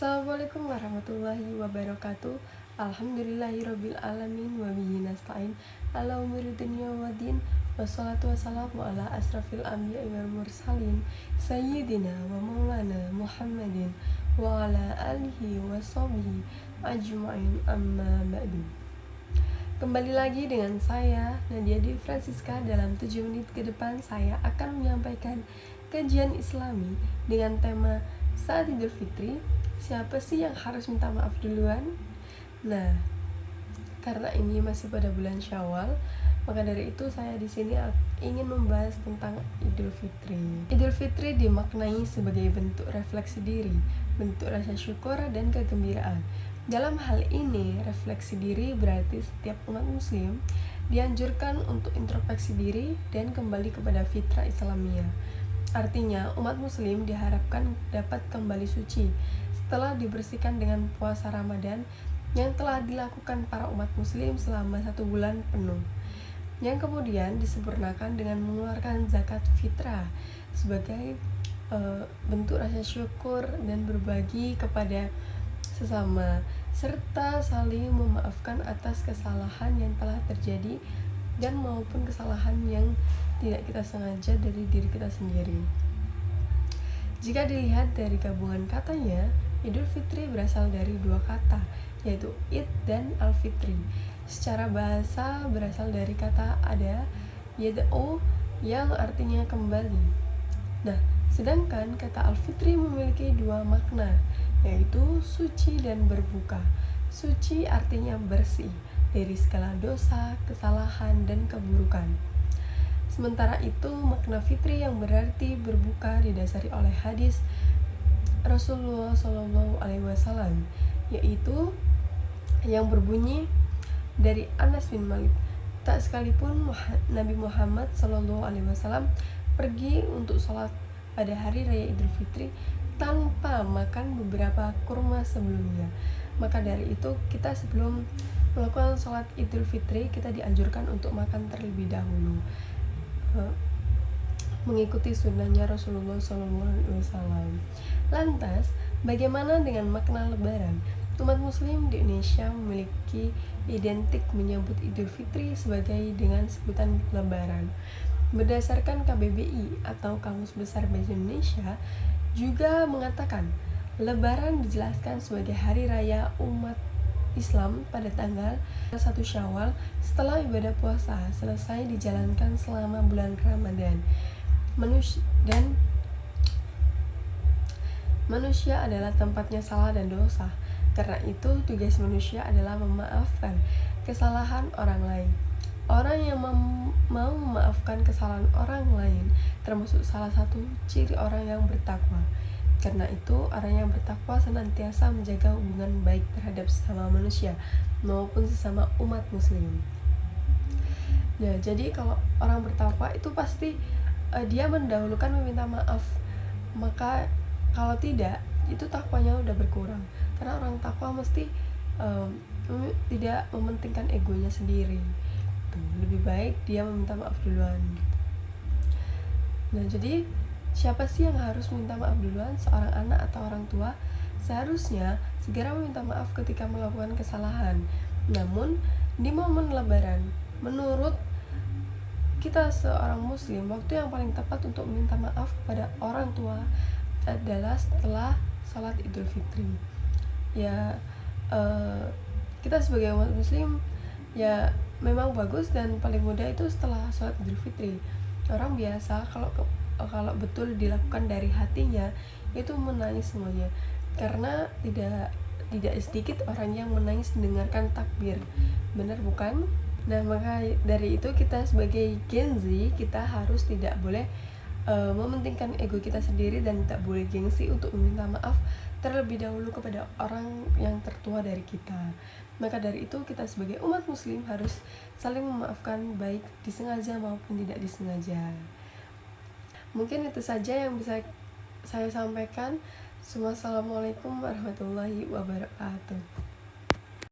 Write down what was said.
Assalamualaikum warahmatullahi wabarakatuh. Alhamdulillahirabbil alamin wa bihi nasta'in ala umuri dunya waddin. Wassalatu wassalamu ala asrafil anbiya'i wal mursalin sayyidina wa maulana Muhammadin wa ala alihi wa sahbihi ajma'in, amma ba'du. Kembali lagi dengan saya Nadia Dwi Francisca. Dalam 7 menit ke depan saya akan menyampaikan kajian Islami dengan tema saat Idul Fitri, siapa sih yang harus minta maaf duluan? Nah, karena ini masih pada bulan Syawal, maka dari itu saya di sini ingin membahas tentang Idul Fitri. Idul Fitri dimaknai sebagai bentuk refleksi diri, bentuk rasa syukur dan kegembiraan. Dalam hal ini, refleksi diri berarti setiap umat muslim dianjurkan untuk introspeksi diri dan kembali kepada fitrah Islamiyah. Artinya, umat muslim diharapkan dapat kembali suci setelah dibersihkan dengan puasa Ramadan yang telah dilakukan para umat muslim selama 1 bulan penuh, yang kemudian disempurnakan dengan mengeluarkan zakat fitrah sebagai bentuk rasa syukur dan berbagi kepada sesama, serta saling memaafkan atas kesalahan yang telah terjadi dan maupun kesalahan yang tidak kita sengaja dari diri kita sendiri. Jika dilihat dari gabungan katanya, Idul Fitri berasal dari 2 kata, yaitu Id dan Al-Fitri. Secara bahasa berasal dari kata ada, yad'u, yang artinya kembali. Nah, sedangkan kata Al-Fitri memiliki 2 makna, yaitu suci dan berbuka. Suci artinya bersih dari segala dosa, kesalahan, dan keburukan. Sementara itu, makna fitri yang berarti berbuka didasari oleh hadis Rasulullah SAW, yaitu yang berbunyi dari Anas bin Malik, tak sekalipun Nabi Muhammad SAW pergi untuk sholat pada hari raya Idul Fitri tanpa makan beberapa kurma sebelumnya. Maka dari itu, kita sebelum melakukan sholat Idul Fitri, kita dianjurkan untuk makan terlebih dahulu, mengikuti sunnahnya Rasulullah SAW. Lantas, bagaimana dengan makna Lebaran? Umat Muslim di Indonesia memiliki identik menyambut Idul Fitri sebagai dengan sebutan Lebaran. Berdasarkan KBBI atau Kamus Besar Bahasa Indonesia juga mengatakan Lebaran dijelaskan sebagai hari raya umat Islam pada tanggal 1 Syawal setelah ibadah puasa selesai dijalankan selama bulan Ramadan. Manusia adalah tempatnya salah dan dosa. Karena itu, tugas manusia adalah memaafkan kesalahan orang lain. Orang yang mau memaafkan kesalahan orang lain termasuk salah satu ciri orang yang bertakwa. Karena itu, orang yang bertakwa senantiasa menjaga hubungan baik terhadap sesama manusia maupun sesama umat muslim. Nah, jadi kalau orang bertakwa itu pasti dia mendahulukan meminta maaf. Maka kalau tidak, itu takwanya udah berkurang. Karena orang takwa mesti tidak mementingkan egonya sendiri. Lebih baik dia meminta maaf duluan. Nah, jadi siapa sih yang harus minta maaf duluan? Seorang anak atau orang tua seharusnya segera meminta maaf ketika melakukan kesalahan. Namun, di momen Lebaran, menurut kita seorang muslim, waktu yang paling tepat untuk meminta maaf kepada orang tua adalah setelah salat Idul Fitri. Ya, kita sebagai umat muslim ya memang bagus dan paling mudah itu setelah salat Idul Fitri. Orang biasa kalau betul dilakukan dari hatinya itu menangis semuanya, karena tidak sedikit orang yang menangis mendengarkan takbir, benar bukan? Nah, maka dari itu kita sebagai Gen Z, kita harus tidak boleh mementingkan ego kita sendiri dan tak boleh gengsi untuk meminta maaf terlebih dahulu kepada orang yang tertua dari kita. Maka dari itu, kita sebagai umat muslim harus saling memaafkan, baik disengaja maupun tidak disengaja. Mungkin itu saja yang bisa saya sampaikan. Assalamualaikum warahmatullahi wabarakatuh.